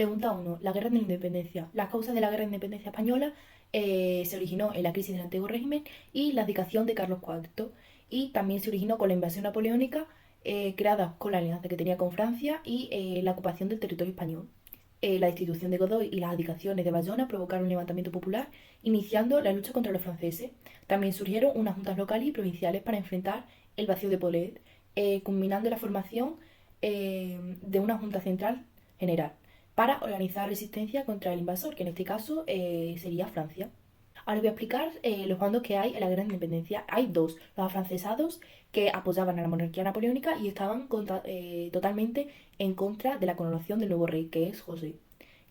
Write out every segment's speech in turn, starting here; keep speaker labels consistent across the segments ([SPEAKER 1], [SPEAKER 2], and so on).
[SPEAKER 1] Pregunta 1. La Guerra de la Independencia. Las causas de la Guerra de Independencia española se originó en la crisis del antiguo régimen y la abdicación de Carlos IV. Y también se originó con la invasión napoleónica creada con la alianza que tenía con Francia y la ocupación del territorio español. La destitución de Godoy y las abdicaciones de Bayona provocaron un levantamiento popular, iniciando la lucha contra los franceses. También surgieron unas juntas locales y provinciales para enfrentar el vacío de poder, culminando en la formación de una junta central general para organizar resistencia contra el invasor, que en este caso sería Francia. Ahora voy a explicar los bandos que hay en la Guerra de Independencia. Hay dos, los afrancesados, que apoyaban a la monarquía napoleónica y estaban totalmente en contra de la coronación del nuevo rey, que es José,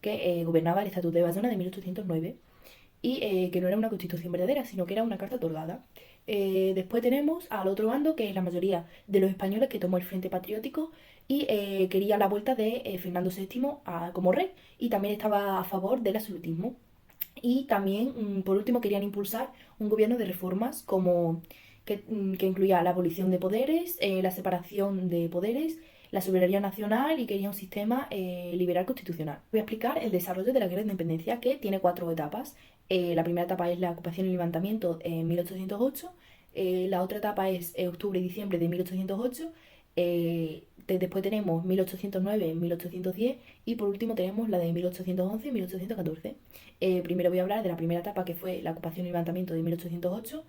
[SPEAKER 1] que gobernaba el Estatuto de Bayona de 1809 y que no era una constitución verdadera, sino que era una carta otorgada. Después tenemos al otro bando, que es la mayoría de los españoles que tomó el Frente Patriótico y quería la vuelta de Fernando VII como rey, y también estaba a favor del absolutismo. Y también, por último, querían impulsar un gobierno de reformas que incluía la abolición de poderes, la separación de poderes, la soberanía nacional, y quería un sistema liberal constitucional. Voy a explicar el desarrollo de la Guerra de Independencia, que tiene cuatro etapas. La primera etapa es la ocupación y levantamiento en 1808. La otra etapa es octubre y diciembre de 1808. Después tenemos 1809, 1810 y por último tenemos la de 1811 y 1814. Primero voy a hablar de la primera etapa, que fue la ocupación y levantamiento de 1808.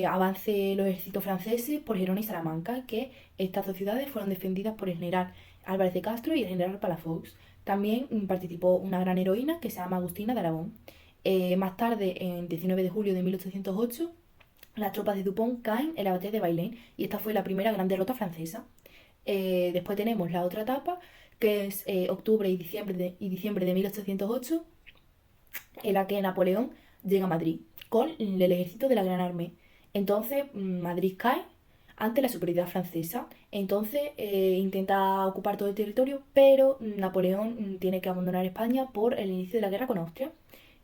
[SPEAKER 1] Avance de los ejércitos franceses por Gerona y Salamanca, que estas dos ciudades fueron defendidas por el general Álvarez de Castro y el general Palafox. También participó una gran heroína que se llama Agustina de Aragón. Más tarde, en 19 de julio de 1808, las tropas de Dupont caen en la batalla de Bailén y esta fue la primera gran derrota francesa. Después tenemos la otra etapa, que es octubre y diciembre de 1808, en la que Napoleón llega a Madrid con el ejército de la Gran Armée. Entonces Madrid cae ante la superioridad francesa. Entonces intenta ocupar todo el territorio, pero Napoleón tiene que abandonar España por el inicio de la guerra con Austria.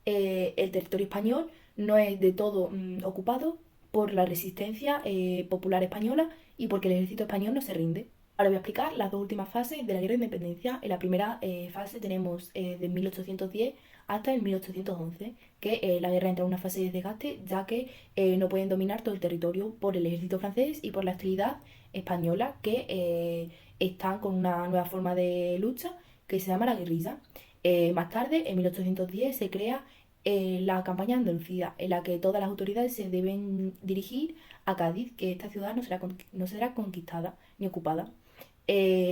[SPEAKER 1] El territorio español no es de todo ocupado por la resistencia popular española y porque el ejército español no se rinde. Ahora voy a explicar las dos últimas fases de la Guerra de Independencia. En la primera fase tenemos de 1810 hasta el 1811, que la guerra entra en una fase de desgaste, ya que no pueden dominar todo el territorio por el ejército francés y por la hostilidad española, que están con una nueva forma de lucha que se llama la guerrilla. Más tarde, en 1810, se crea la campaña de Andalucía, en la que todas las autoridades se deben dirigir a Cádiz, que esta ciudad no será conquistada ni ocupada.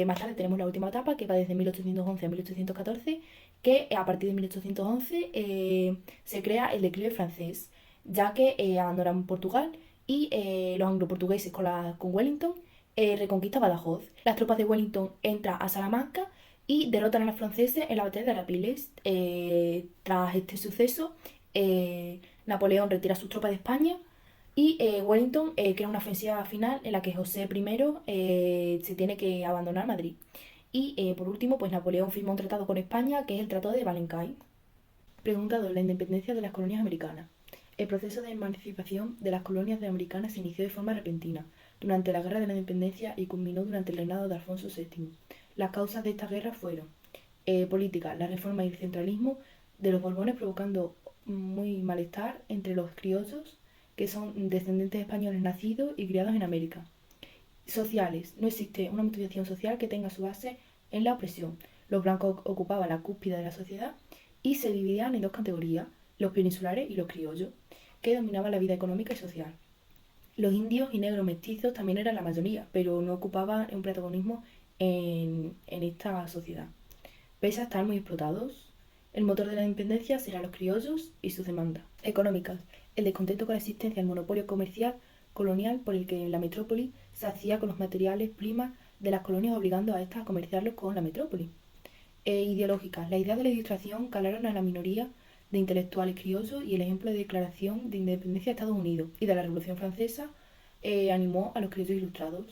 [SPEAKER 1] Más tarde tenemos la última etapa, que va desde 1811 a 1814, que a partir de 1811 se crea el declive francés, ya que abandonan Portugal y los anglo-portugueses con Wellington reconquistan Badajoz. Las tropas de Wellington entran a Salamanca y derrotan a los franceses en la batalla de Arapiles. Tras este suceso, Napoleón retira sus tropas de España y Wellington crea una ofensiva final en la que José I se tiene que abandonar Madrid. Y por último, pues Napoleón firma un tratado con España, que es el Tratado de Valencay. Pregunta 2. La independencia de las colonias americanas. El proceso de emancipación de las colonias americanas se inició de forma repentina durante la Guerra de la Independencia y culminó durante el reinado de Alfonso VII. Las causas de esta guerra fueron política, la reforma y el centralismo de los Borbones, provocando muy malestar entre los criollos, que son descendientes españoles nacidos y criados en América. Sociales. No existe una motivación social que tenga su base en la opresión. Los blancos ocupaban la cúspide de la sociedad y se dividían en dos categorías, los peninsulares y los criollos, que dominaban la vida económica y social. Los indios y negros mestizos también eran la mayoría, pero no ocupaban un protagonismo en esta sociedad. Pese a estar muy explotados, el motor de la independencia será los criollos y sus demandas económicas. El descontento con la existencia del monopolio comercial colonial por el que la metrópoli se hacía con los materiales primas de las colonias, obligando a estas a comerciarlos con la metrópoli. Ideológicas. Las ideas de la Ilustración calaron a la minoría de intelectuales criollos y el ejemplo de declaración de independencia de Estados Unidos y de la Revolución Francesa animó a los criollos ilustrados.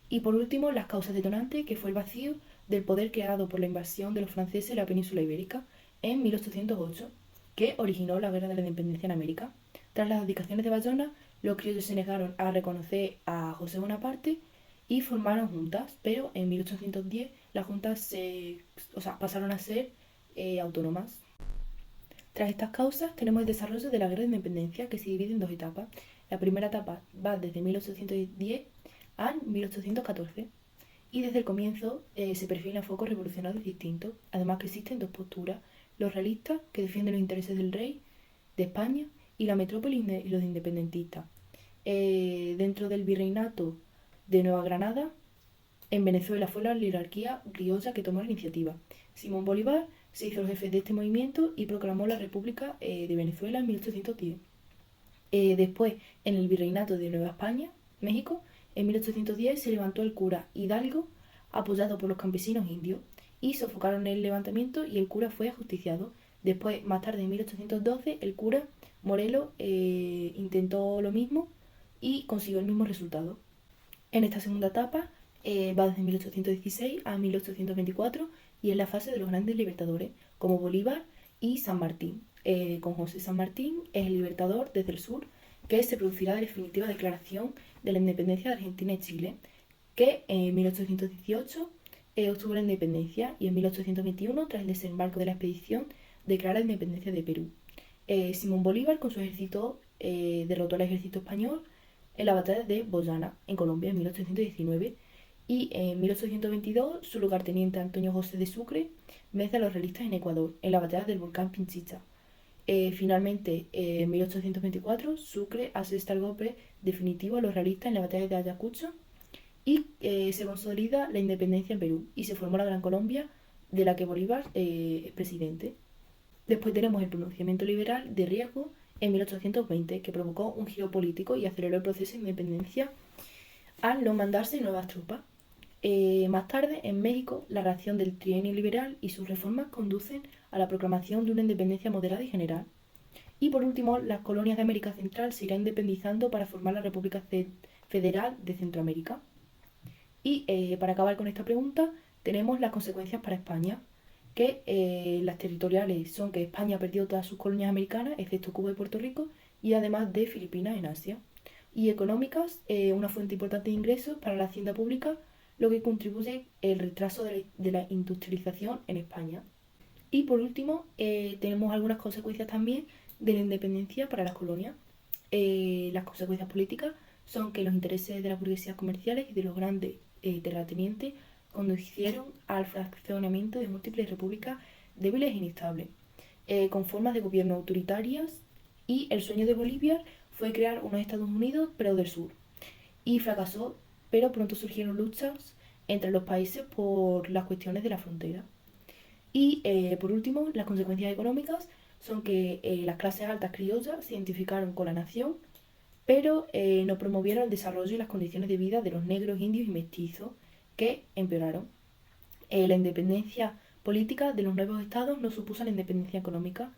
[SPEAKER 1] Y por último, las causas detonantes, que fue el vacío del poder creado por la invasión de los franceses en la península ibérica en 1808, que originó la Guerra de la Independencia en América. Tras las abdicaciones de Bayona, los criollos se negaron a reconocer a José Bonaparte y formaron juntas, pero en 1810 las juntas pasaron a ser autónomas. Tras estas causas tenemos el desarrollo de la Guerra de Independencia, que se divide en dos etapas. La primera etapa va desde 1810 a 1814 y desde el comienzo se perfilan focos revolucionarios distintos, además que existen dos posturas: los realistas, que defienden los intereses del rey de España, y la metrópoli y los independentistas. Dentro del virreinato de Nueva Granada, en Venezuela fue la oligarquía criolla que tomó la iniciativa. Simón Bolívar se hizo el jefe de este movimiento y proclamó la República de Venezuela en 1810. Después, en el virreinato de Nueva España, México, en 1810 se levantó el cura Hidalgo, apoyado por los campesinos indios, y sofocaron el levantamiento y el cura fue ajusticiado. Después, más tarde, en 1812, el cura Morelos intentó lo mismo y consiguió el mismo resultado. En esta segunda etapa va desde 1816 a 1824 y es la fase de los grandes libertadores, como Bolívar y San Martín. Con José San Martín es el libertador desde el sur, que se producirá la definitiva declaración de la independencia de Argentina y Chile, que en 1818 obtuvo la independencia y en 1821, tras el desembarco de la expedición, declara la independencia de Perú. Simón Bolívar, con su ejército, derrotó al ejército español en la batalla de Boyana, en Colombia, en 1819, y en 1822 su lugarteniente Antonio José de Sucre vence a los realistas en Ecuador, en la batalla del volcán Pinchicha. Finalmente, en 1824, Sucre asesta el golpe definitivo a los realistas en la batalla de Ayacucho y se consolida la independencia en Perú y se formó la Gran Colombia, de la que Bolívar es presidente. Después tenemos el pronunciamiento liberal de Riesgo en 1820, que provocó un giro político y aceleró el proceso de independencia al no mandarse nuevas tropas. Más tarde, en México, la reacción del trienio liberal y sus reformas conducen a la proclamación de una independencia moderada y general. Y por último, las colonias de América Central se irán independizando para formar la República Federal de Centroamérica. Y para acabar con esta pregunta, tenemos las consecuencias para España, que las territoriales son que España perdió todas sus colonias americanas, excepto Cuba y Puerto Rico, y además de Filipinas en Asia. Y económicas, una fuente importante de ingresos para la hacienda pública, lo que contribuye el retraso de la industrialización en España. Y por último, tenemos algunas consecuencias también de la independencia para las colonias. Las consecuencias políticas son que los intereses de las burguesías comerciales y de los grandes terratenientes conducieron al fraccionamiento de múltiples repúblicas débiles e inestables, con formas de gobierno autoritarias, y el sueño de Bolívar fue crear unos Estados Unidos, pero del sur. Y fracasó, pero pronto surgieron luchas entre los países por las cuestiones de la frontera. Y por último, las consecuencias económicas son que las clases altas criollas se identificaron con la nación, pero no promovieron el desarrollo y las condiciones de vida de los negros, indios y mestizos, que empeoraron. La independencia política de los nuevos estados no supuso la independencia económica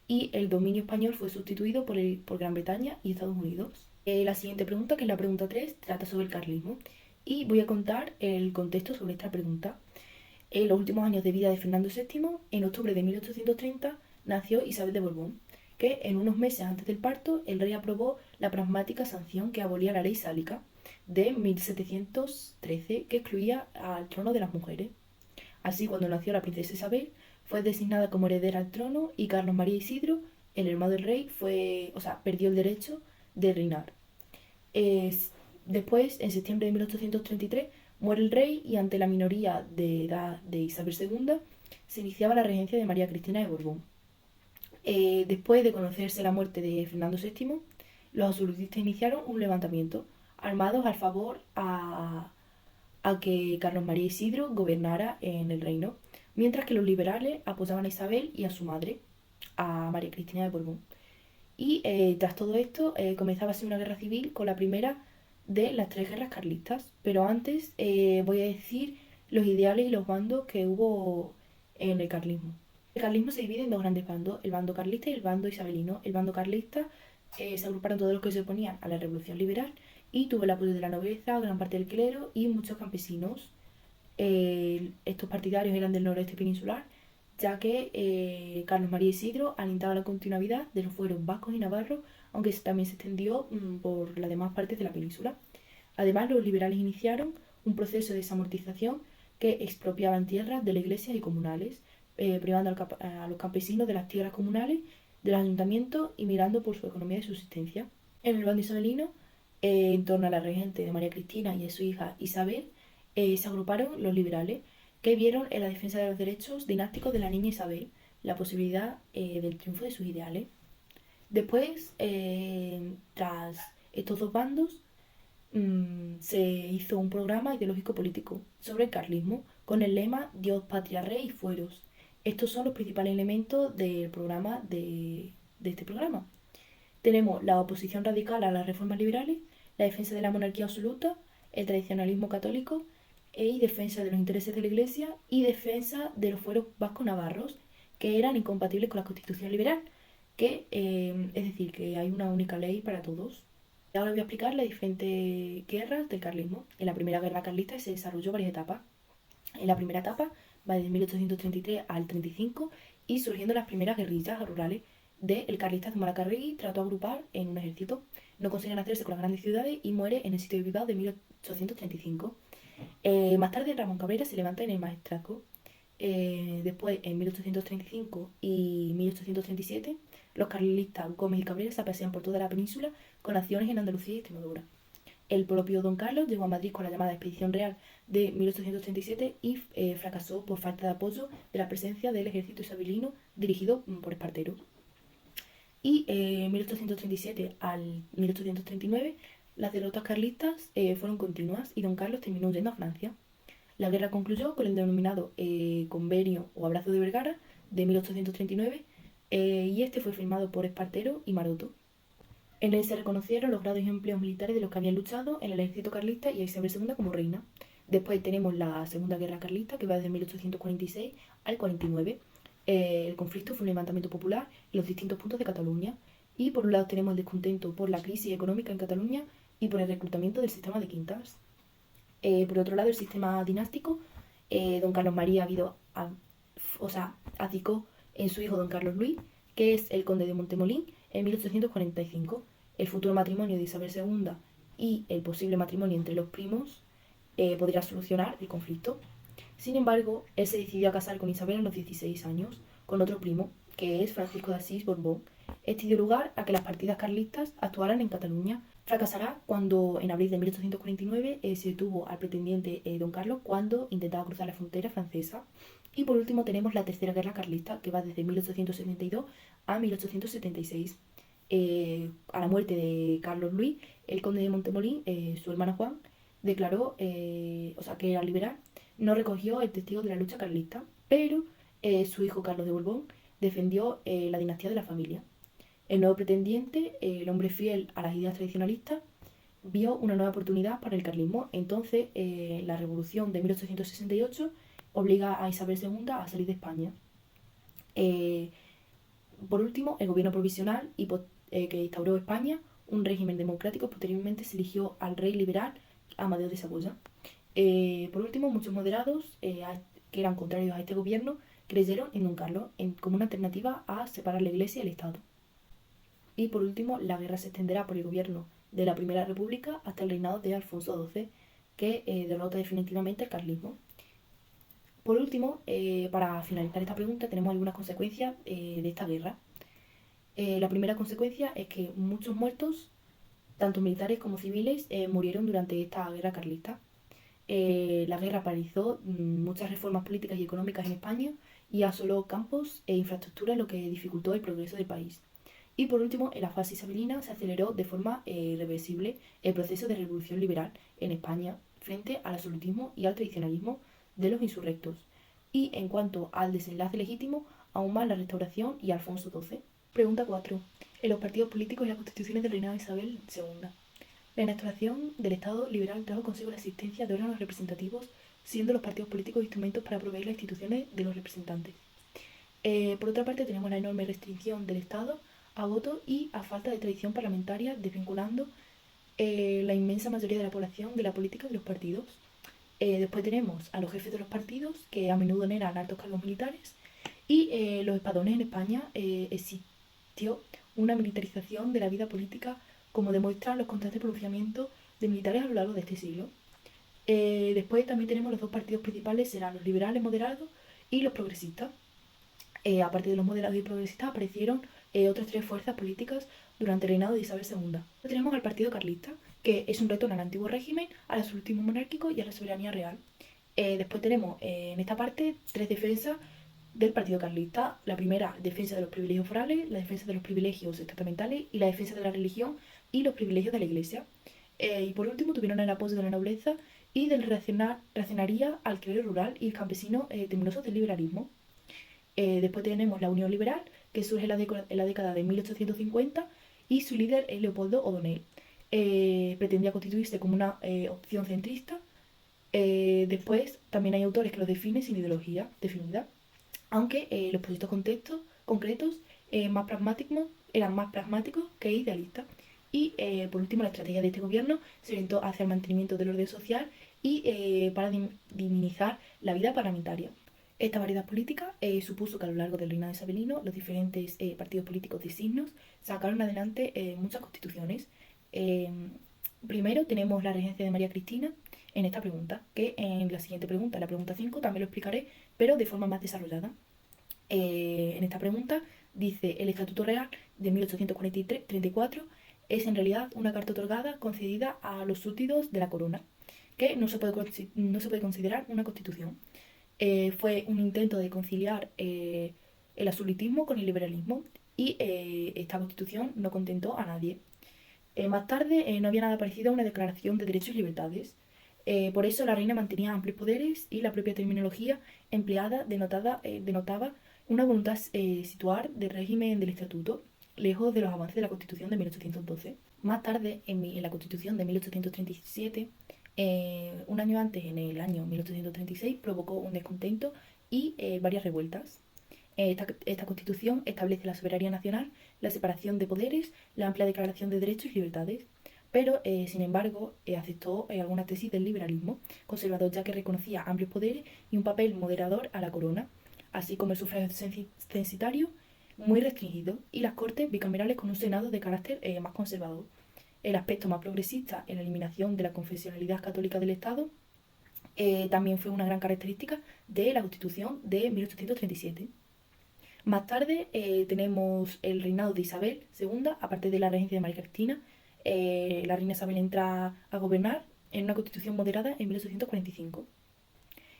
[SPEAKER 1] y el dominio español fue sustituido por Gran Bretaña y Estados Unidos. La siguiente pregunta, que es la pregunta 3, trata sobre el carlismo y voy a contar el contexto sobre esta pregunta. En los últimos años de vida de Fernando VII, en octubre de 1830, nació Isabel de Borbón, que en unos meses antes del parto el rey aprobó la pragmática sanción que abolía la ley sálica de 1713, que excluía al trono de las mujeres. Así, cuando nació la princesa Isabel, fue designada como heredera al trono y Carlos María Isidro, el hermano del rey, perdió el derecho de reinar. Después, en septiembre de 1833, muere el rey y ante la minoría de edad de Isabel II, se iniciaba la regencia de María Cristina de Borbón. Después de conocerse la muerte de Fernando VII, los absolutistas iniciaron un levantamiento, armados al favor a que Carlos María Isidro gobernara en el reino, mientras que los liberales apoyaban a Isabel y a su madre, a María Cristina de Borbón. Y tras todo esto comenzaba así una guerra civil con la primera de las tres guerras carlistas. Pero antes voy a decir los ideales y los bandos que hubo en el carlismo. El carlismo se divide en dos grandes bandos, el bando carlista y el bando isabelino. El bando carlista se agruparon todos los que se oponían a la revolución liberal y tuvo el apoyo de la nobleza, gran parte del clero y muchos campesinos. Estos partidarios eran del noroeste peninsular, ya que Carlos María Isidro alentaba la continuidad de los fueros vascos y navarros, aunque también se extendió por las demás partes de la península. Además, los liberales iniciaron un proceso de desamortización que expropiaban tierras de la iglesia y comunales, privando a los campesinos de las tierras comunales, del ayuntamiento y mirando por su economía de subsistencia. En el bando isabelino, en torno a la regente de María Cristina y a su hija Isabel, se agruparon los liberales, que vieron en la defensa de los derechos dinásticos de la niña Isabel la posibilidad del triunfo de sus ideales. Después, tras estos dos bandos, se hizo un programa ideológico político sobre el carlismo con el lema Dios, Patria, Rey y Fueros. Estos son los principales elementos del programa de este programa. Tenemos la oposición radical a las reformas liberales, la defensa de la monarquía absoluta, el tradicionalismo católico y defensa de los intereses de la Iglesia y defensa de los fueros vasco-navarros, que eran incompatibles con la Constitución liberal, es decir, que hay una única ley para todos. Ahora voy a explicar las diferentes guerras del carlismo. En la primera guerra carlista se desarrolló varias etapas. En la primera etapa va desde 1833 al 35 y surgiendo las primeras guerrillas rurales del carlista Zumalacárregui trató de agrupar en un ejército. No consiguen hacerse con las grandes ciudades y muere en el sitio de Bilbao de 1835. Más tarde Ramón Cabrera se levanta en el Maestrazgo. Después, en 1835 y 1837, los carlistas Gómez y Cabrera se pasean por toda la península con acciones en Andalucía y Extremadura. El propio Don Carlos llegó a Madrid con la llamada Expedición Real de 1837 y fracasó por falta de apoyo de la presencia del ejército isabelino dirigido por Espartero. Y en 1837 al 1839 las derrotas carlistas fueron continuas y Don Carlos terminó huyendo a Francia. La guerra concluyó con el denominado Convenio o Abrazo de Vergara de 1839 y este fue firmado por Espartero y Maroto. En él se reconocieron los grados y empleos militares de los que habían luchado en el ejército carlista y a Isabel II como reina. Después tenemos la Segunda Guerra Carlista, que va desde 1846 al 49. El conflicto fue un levantamiento popular en los distintos puntos de Cataluña. Y por un lado tenemos el descontento por la crisis económica en Cataluña y por el reclutamiento del sistema de quintas. Por otro lado, el sistema dinástico, don Carlos María abdicó en su hijo don Carlos Luis, que es el conde de Montemolín, en 1845. El futuro matrimonio de Isabel II y el posible matrimonio entre los primos podría solucionar el conflicto. Sin embargo, él se decidió a casar con Isabel a los 16 años, con otro primo, que es Francisco de Asís Borbón. Este dio lugar a que las partidas carlistas actuaran en Cataluña. Fracasará cuando en abril de 1849 se detuvo al pretendiente don Carlos cuando intentaba cruzar la frontera francesa. Y por último tenemos la Tercera Guerra Carlista, que va desde 1872 a 1876. A la muerte de Carlos Luis, el conde de Montemolín, su hermano Juan, declaró que era liberal, no recogió el testigo de la lucha carlista, pero su hijo Carlos de Borbón defendió la dinastía de la familia. El nuevo pretendiente, el hombre fiel a las ideas tradicionalistas, vio una nueva oportunidad para el carlismo. Entonces, la revolución de 1868 obliga a Isabel II a salir de España. Por último, el gobierno provisional que instauró España, un régimen democrático, posteriormente se eligió al rey liberal Amadeo de Saboya. Por último, muchos moderados que eran contrarios a este gobierno creyeron en don Carlos como una alternativa a separar la Iglesia y el Estado. Y por último, la guerra se extenderá por el gobierno de la Primera República hasta el reinado de Alfonso XII, que derrota definitivamente el carlismo. Por último, para finalizar esta pregunta, tenemos algunas consecuencias de esta guerra. La primera consecuencia es que muchos muertos, tanto militares como civiles, murieron durante esta guerra carlista. La guerra paralizó muchas reformas políticas y económicas en España y asoló campos e infraestructuras, lo que dificultó el progreso del país. Y por último, en la fase isabelina se aceleró de forma irreversible el proceso de revolución liberal en España frente al absolutismo y al tradicionalismo de los insurrectos. Y en cuanto al desenlace legítimo, aún más la restauración y Alfonso XII. Pregunta 4. En los partidos políticos y las constituciones del reinado de Isabel II. La instauración del Estado liberal trajo consigo la existencia de órganos representativos, siendo los partidos políticos instrumentos para proveer las instituciones de los representantes. Por otra parte, tenemos la enorme restricción del Estado a voto y a falta de tradición parlamentaria, desvinculando la inmensa mayoría de la población de la política de los partidos. Después tenemos a los jefes de los partidos, que a menudo eran altos cargos militares, y los espadones en España. Existió una militarización de la vida política, como demuestran los constantes pronunciamientos de militares a lo largo de este siglo. Después también tenemos los dos partidos principales, serán los liberales moderados y los progresistas. Aparte de los moderados y progresistas, aparecieron otras tres fuerzas políticas durante el reinado de Isabel II. Tenemos al Partido Carlista, que es un retorno al antiguo régimen, al absolutismo monárquico y a la soberanía real. Después tenemos en esta parte tres defensas del Partido Carlista. La primera, defensa de los privilegios forales, la defensa de los privilegios estamentales y la defensa de la religión y los privilegios de la Iglesia. Y por último, tuvieron el apoyo de la nobleza y del reaccionaría al clero rural y el campesino temerosos del liberalismo. Después tenemos la Unión Liberal, que surge en la década de 1850, y su líder es Leopoldo O'Donnell. Pretendía constituirse como una opción centrista. Después también hay autores que lo definen sin ideología definida, aunque los proyectos concretos eran más pragmáticos que idealistas. Y por último, la estrategia de este gobierno se orientó hacia el mantenimiento del orden social y para minimizar la vida parlamentaria. Esta variedad política supuso que a lo largo del reinado isabelino los diferentes partidos políticos de signos sacaron adelante muchas constituciones. Eh, Primero tenemos la regencia de María Cristina en esta pregunta, que en la siguiente pregunta, la pregunta 5, también lo explicaré, pero de forma más desarrollada. En esta pregunta dice: el Estatuto Real de 1834 es en realidad una carta otorgada concedida a los súbditos de la corona, que no se puede considerar una constitución. Fue un intento de conciliar el absolutismo con el liberalismo y esta constitución no contentó a nadie. Más tarde no había nada parecido a una declaración de derechos y libertades. Por eso la reina mantenía amplios poderes y la propia terminología empleada denotaba una voluntad situar del régimen del estatuto lejos de los avances de la Constitución de 1812. Más tarde, en la Constitución de 1837, un año antes, en el año 1836, provocó un descontento y varias revueltas. Esta Constitución establece la soberanía nacional, la separación de poderes, la amplia declaración de derechos y libertades, pero, sin embargo, aceptó algunas tesis del liberalismo conservador, ya que reconocía amplios poderes y un papel moderador a la corona, así como el sufragio censitario muy restringido y las cortes bicamerales con un senado de carácter más conservador. El aspecto más progresista en la eliminación de la confesionalidad católica del Estado también fue una gran característica de la Constitución de 1837. Más tarde tenemos el reinado de Isabel II, aparte de la regencia de María Cristina. La reina Isabel entra a gobernar en una constitución moderada en 1845.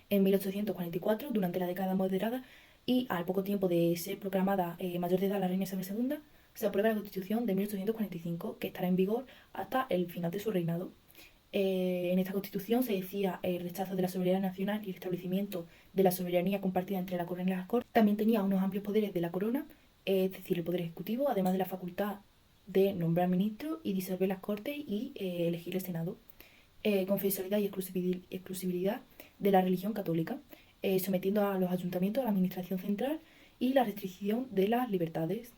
[SPEAKER 1] En 1844, durante la década moderada y al poco tiempo de ser proclamada mayor de edad la reina Isabel II, se aprueba la Constitución de 1845, que estará en vigor hasta el final de su reinado. En esta Constitución se decía el rechazo de la soberanía nacional y el establecimiento de la soberanía compartida entre la corona y las cortes. También tenía unos amplios poderes de la corona, es decir, el poder ejecutivo, además de la facultad de nombrar ministros y disolver las cortes y elegir el senado. Confesionalidad y exclusividad de la religión católica, sometiendo a los ayuntamientos a la administración central y la restricción de las libertades.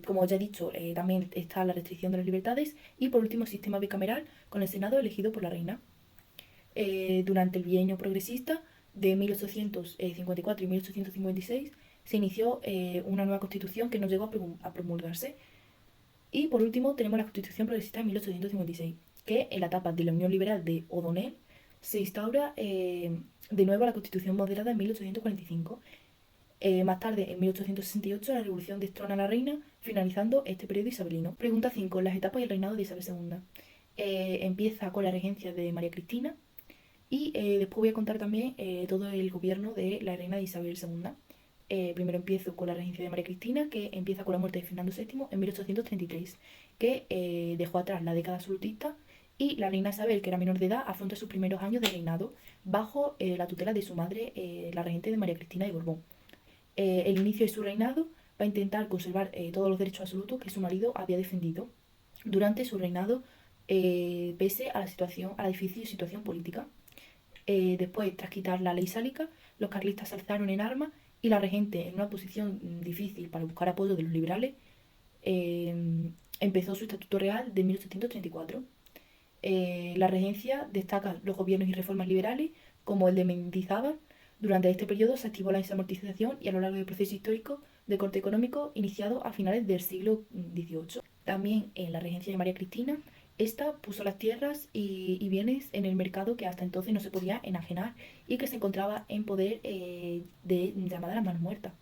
[SPEAKER 1] Como ya he dicho, también está la restricción de las libertades y por último el sistema bicameral con el Senado elegido por la reina. Durante el bienio progresista de 1854 y 1856 se inició una nueva constitución que no llegó a promulgarse. Y por último tenemos la Constitución Progresista de 1856, que en la etapa de la Unión Liberal de O'Donnell se instaura de nuevo la Constitución moderada en 1845. Más tarde, en 1868, la Revolución destrona a la reina, finalizando este periodo isabelino. Pregunta 5. Las etapas y el reinado de Isabel II. Empieza con la regencia de María Cristina y después voy a contar también todo el gobierno de la reina de Isabel II. Primero empiezo con la regencia de María Cristina, que empieza con la muerte de Fernando VII en 1833, que dejó atrás la década absolutista, y la reina Isabel, que era menor de edad, afronta sus primeros años de reinado bajo la tutela de su madre, la regente de María Cristina de Borbón. El inicio de su reinado va a intentar conservar todos los derechos absolutos que su marido había defendido durante su reinado, pese a la difícil situación política. Después, tras quitar la ley sálica, los carlistas se alzaron en armas y la regente, en una posición difícil para buscar apoyo de los liberales, empezó su Estatuto Real de 1834. La regencia destaca los gobiernos y reformas liberales, como el de Mendizábal. Durante este periodo se activó la desamortización y a lo largo del proceso histórico de corte económico iniciado a finales del siglo XVIII. También en la regencia de María Cristina Esta puso las tierras y bienes en el mercado que hasta entonces no se podía enajenar y que se encontraba en poder de llamada la Mano Muerta.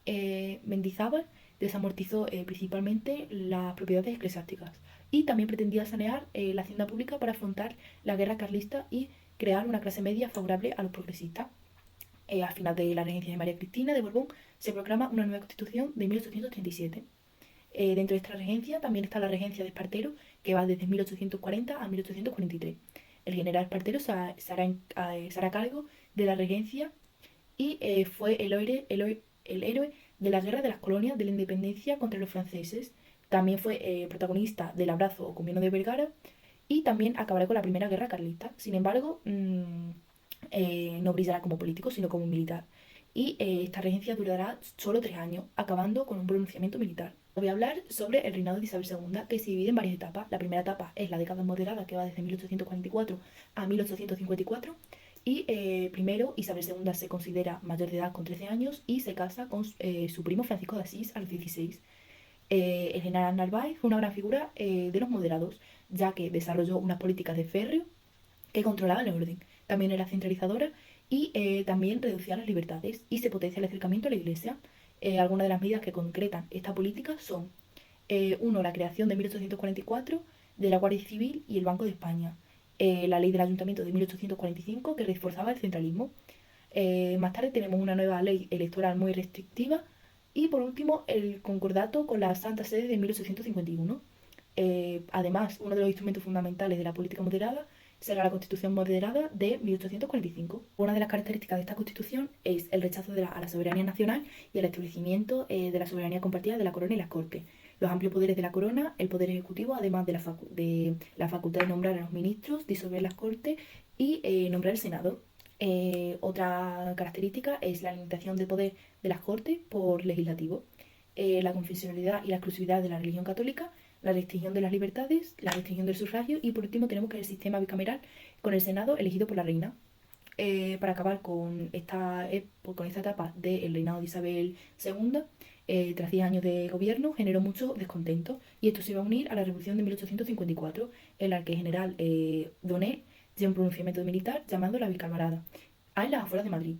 [SPEAKER 1] Mendizábal desamortizó principalmente las propiedades eclesiásticas y también pretendía sanear la hacienda pública para afrontar la guerra carlista y crear una clase media favorable a los progresistas. Al final de la regencia de María Cristina de Borbón se proclama una nueva constitución de 1837. Dentro de esta regencia también está la regencia de Espartero, que va desde 1840 a 1843. El general Espartero se hará cargo de la regencia y fue el héroe de la guerra de las colonias de la independencia contra los franceses. También fue protagonista del abrazo o convenio de Vergara y también acabará con la primera guerra carlista. Sin embargo, no brillará como político, sino como militar. Y esta regencia durará solo 3 años, acabando con un pronunciamiento militar. Voy a hablar sobre el reinado de Isabel II, que se divide en varias etapas. La primera etapa es la década moderada, que va desde 1844 a 1854. Y primero, Isabel II se considera mayor de edad con 13 años y se casa con su primo Francisco de Asís a los 16. El general Narváez fue una gran figura de los moderados, ya que desarrolló unas políticas de férreo que controlaba el orden. También era centralizadora y también reducía las libertades y se potencia el acercamiento a la Iglesia. Algunas de las medidas que concretan esta política son, uno, la creación de 1844 de la Guardia Civil y el Banco de España, la ley del Ayuntamiento de 1845 que reforzaba el centralismo. Más tarde tenemos una nueva ley electoral muy restrictiva y por último el concordato con la Santa Sede de 1851. Además, uno de los instrumentos fundamentales de la política moderada será la Constitución moderada de 1845. Una de las características de esta Constitución es el rechazo a la soberanía nacional y el establecimiento de la soberanía compartida de la Corona y las Cortes. Los amplios poderes de la Corona, el Poder Ejecutivo, además de la facultad de nombrar a los ministros, disolver las Cortes y nombrar el Senado. Otra característica es la limitación del poder de las Cortes por legislativo, la confesionalidad y la exclusividad de la religión católica, la restricción de las libertades, la restricción del sufragio y por último tenemos que el sistema bicameral con el Senado elegido por la reina. Para acabar con esta etapa del reinado de Isabel II, tras 10 años de gobierno, generó mucho descontento y esto se iba a unir a la revolución de 1854, en la que el general Donner dio un pronunciamiento militar llamando la Bicalmarada, en las afueras de Madrid.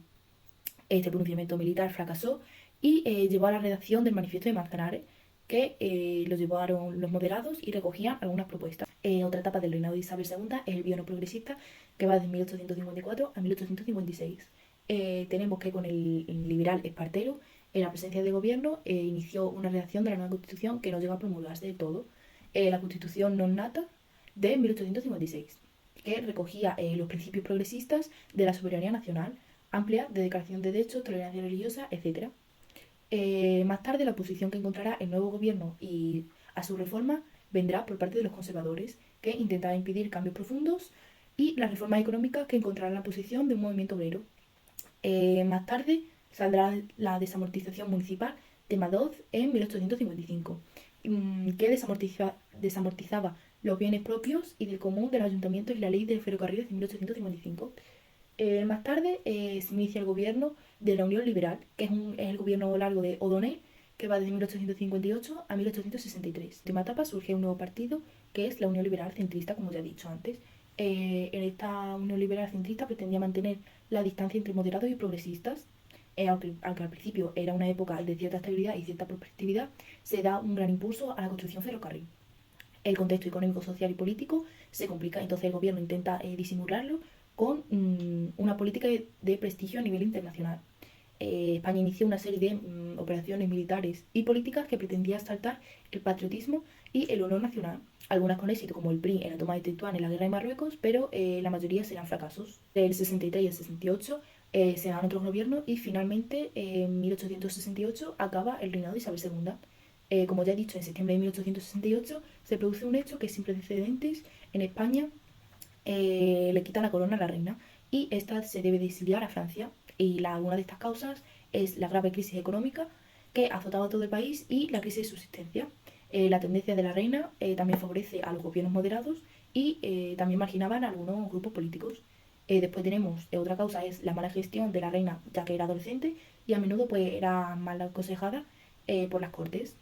[SPEAKER 1] Este pronunciamiento militar fracasó y llevó a la redacción del manifiesto de Manzanares, que lo llevaron los moderados y recogían algunas propuestas. Otra etapa del reinado de Isabel II es el bienio progresista, que va de 1854 a 1856. Tenemos que con el liberal Espartero, en la presencia de gobierno, inició una redacción de la nueva constitución que no llegó a promulgarse de todo. La constitución non nata de 1856, que recogía los principios progresistas de la soberanía nacional, amplia de declaración de derechos, tolerancia religiosa, etc. Más tarde, la oposición que encontrará el nuevo gobierno y a su reforma vendrá por parte de los conservadores, que intentarán impedir cambios profundos y las reformas económicas que encontrarán la posición de un movimiento obrero. Más tarde saldrá la desamortización municipal de Madoz en 1855, que desamortizaba los bienes propios y del común del ayuntamiento y la ley del ferrocarril de 1855. Más tarde se inicia el gobierno de la Unión Liberal, que es el gobierno largo de O'Donnell, que va desde 1858 a 1863. En la última etapa surge un nuevo partido, que es la Unión Liberal Centrista, como ya he dicho antes. En esta Unión Liberal Centrista pretendía mantener la distancia entre moderados y progresistas, aunque al principio era una época de cierta estabilidad y cierta prosperidad, se da un gran impulso a la construcción ferrocarril. El contexto económico, social y político se complica, entonces el gobierno intenta disimularlo con una política de prestigio a nivel internacional. España inició una serie de operaciones militares y políticas que pretendían exaltar el patriotismo y el honor nacional, algunas con éxito como el PRI en la toma de Tetuán en la guerra de Marruecos, pero la mayoría serán fracasos. Del 63 y el 68 se dan otros gobiernos y finalmente en 1868 acaba el reinado de Isabel II. Como ya he dicho, en septiembre de 1868 se produce un hecho que sin precedentes en España. Le quita la corona a la reina y esta se debe de exiliar a Francia. Y una de estas causas es la grave crisis económica que azotaba a todo el país y la crisis de subsistencia. La tendencia de la reina también favorece a los gobiernos moderados y también marginaban a algunos grupos políticos. Después tenemos otra causa, es la mala gestión de la reina, ya que era adolescente y a menudo pues era mal aconsejada por las cortes.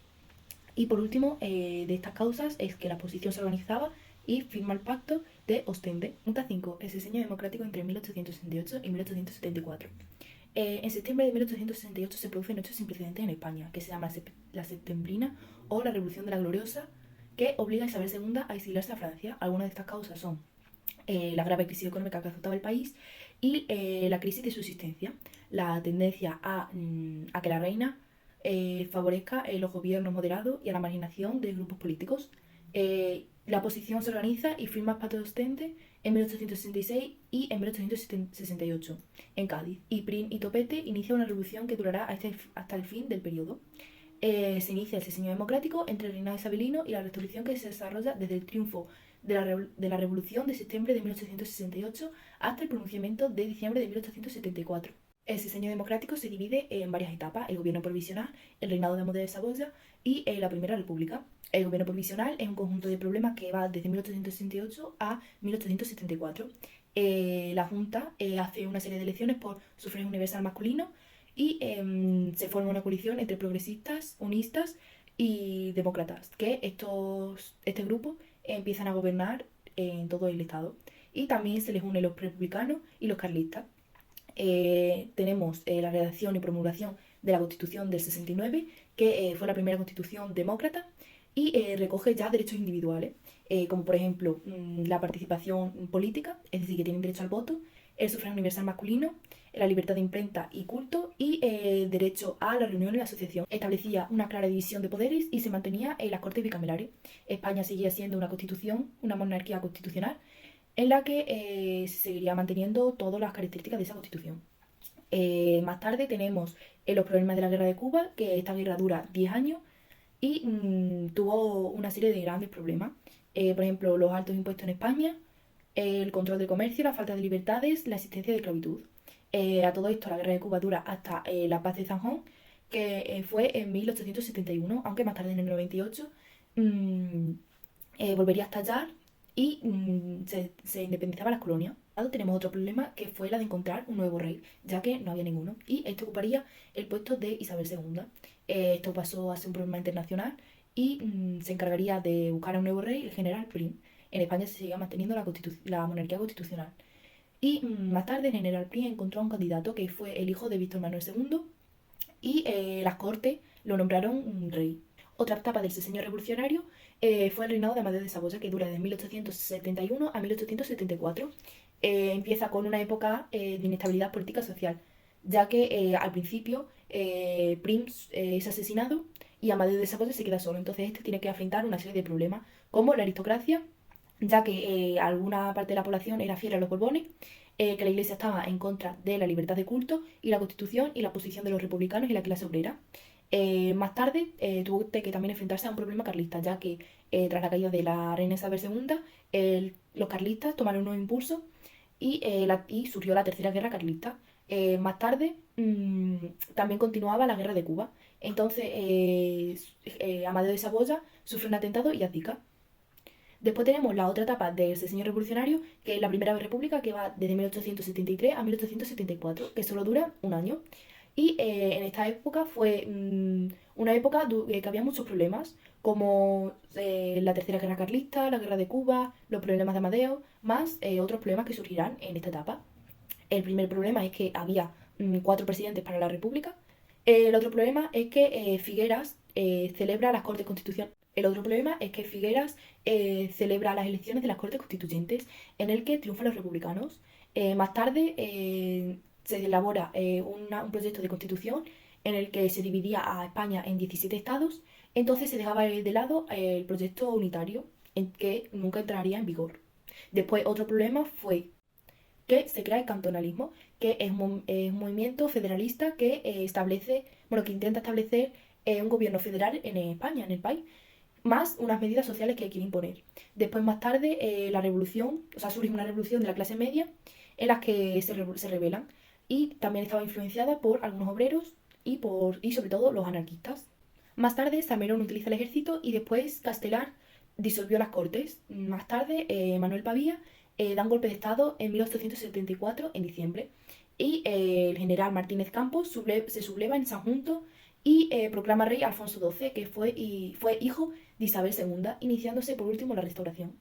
[SPEAKER 1] Y por último, de estas causas es que la oposición se organizaba y firma el pacto de Ostende. Punta 5. El diseño democrático entre 1868 y 1874. En septiembre de 1868 se produce un hecho sin precedentes en España, que se llama la Septembrina o la Revolución de la Gloriosa, que obliga a Isabel II a exiliarse a Francia. Algunas de estas causas son la grave crisis económica que azotaba el país y la crisis de subsistencia, la tendencia a que la reina favorezca los gobiernos moderados y a la marginación de grupos políticos. La oposición se organiza y firma el Pacto de Ostende en 1866 y en 1868 en Cádiz. Y Prim y Topete inicia una revolución que durará hasta el fin del periodo. Se inicia el diseño democrático entre el reinado isabelino y la restauración que se desarrolla desde el triunfo de la Revolución de septiembre de 1868 hasta el pronunciamiento de diciembre de 1874. El diseño democrático se divide en varias etapas: el gobierno provisional, el reinado de Amadeo de Saboya y la Primera República. El gobierno provisional es un conjunto de problemas que va desde 1868 a 1874. La Junta hace una serie de elecciones por sufragio universal masculino y se forma una coalición entre progresistas, unistas y demócratas, que este grupo empiezan a gobernar en todo el estado. Y también se les unen los republicanos y los carlistas. Tenemos la redacción y promulgación de la Constitución del 69, que fue la primera constitución demócrata y recoge ya derechos individuales, como por ejemplo la participación política, es decir, que tienen derecho al voto, el sufragio universal masculino, la libertad de imprenta y culto y el derecho a la reunión y la asociación. Establecía una clara división de poderes y se mantenía en las cortes bicamerales. España seguía siendo una constitución, una monarquía constitucional, en la que se seguiría manteniendo todas las características de esa constitución. Más tarde tenemos los problemas de la guerra de Cuba, que esta guerra dura 10 años y tuvo una serie de grandes problemas. Por ejemplo, los altos impuestos en España, el control del comercio, la falta de libertades, la existencia de esclavitud. A todo esto, la guerra de Cuba dura hasta la paz de Zanjón, que fue en 1871, aunque más tarde, en el 98, volvería a estallar y se independizaban las colonias. Tenemos otro problema, que fue la de encontrar un nuevo rey, ya que no había ninguno, y esto ocuparía el puesto de Isabel II. Esto pasó a ser un problema internacional y se encargaría de buscar a un nuevo rey, el general Prim. En España se seguía manteniendo la monarquía constitucional. Y más tarde el general Prim encontró a un candidato que fue el hijo de Víctor Manuel II y las cortes lo nombraron un rey. Otra etapa del diseño revolucionario fue el reinado de Amadeo de Saboya, que dura de 1871 a 1874. Empieza con una época de inestabilidad política social, ya que al principio Prim es asesinado y Amadeo de Saboya se queda solo. Entonces este tiene que afrontar una serie de problemas, como la aristocracia, ya que alguna parte de la población era fiel a los Borbones, que la Iglesia estaba en contra de la libertad de culto y la Constitución y la posición de los republicanos y la clase obrera. Más tarde tuvo que también enfrentarse a un problema carlista, ya que tras la caída de la reina Isabel II, los carlistas tomaron un nuevo impulso y surgió la Tercera Guerra Carlista. Más tarde también continuaba la Guerra de Cuba. Entonces Amadeo de Saboya sufre un atentado y abdica. Después tenemos la otra etapa del diseño revolucionario, que es la Primera República, que va desde 1873 a 1874, que solo dura un año. Y en esta época fue una época que había muchos problemas, como la Tercera Guerra Carlista, la Guerra de Cuba, los problemas de Amadeo, más otros problemas que surgirán en esta etapa. El primer problema es que había 4 presidentes para la República. El otro problema es que Figueras celebra las Cortes Constitucionales. El otro problema es que Figueras celebra las elecciones de las Cortes Constituyentes, en el que triunfan los republicanos. Más tarde se elabora un proyecto de constitución en el que se dividía a España en 17 estados. Entonces se dejaba de lado el proyecto unitario, en que nunca entraría en vigor. Después, otro problema fue que se crea el cantonalismo, que es un movimiento federalista que que intenta establecer un gobierno federal en España, en el país, más unas medidas sociales que quiere imponer. Después, más tarde, surge una revolución de la clase media en la que se rebelan, y también estaba influenciada por algunos obreros y sobre todo los anarquistas. Más tarde, Salmerón utiliza el ejército y después Castelar disolvió las Cortes. Más tarde, Manuel Pavía da un golpe de estado en 1874, en diciembre, y el general Martínez Campos se subleva en San Junto y proclama rey a Alfonso XII, que fue hijo de Isabel II, iniciándose por último la Restauración.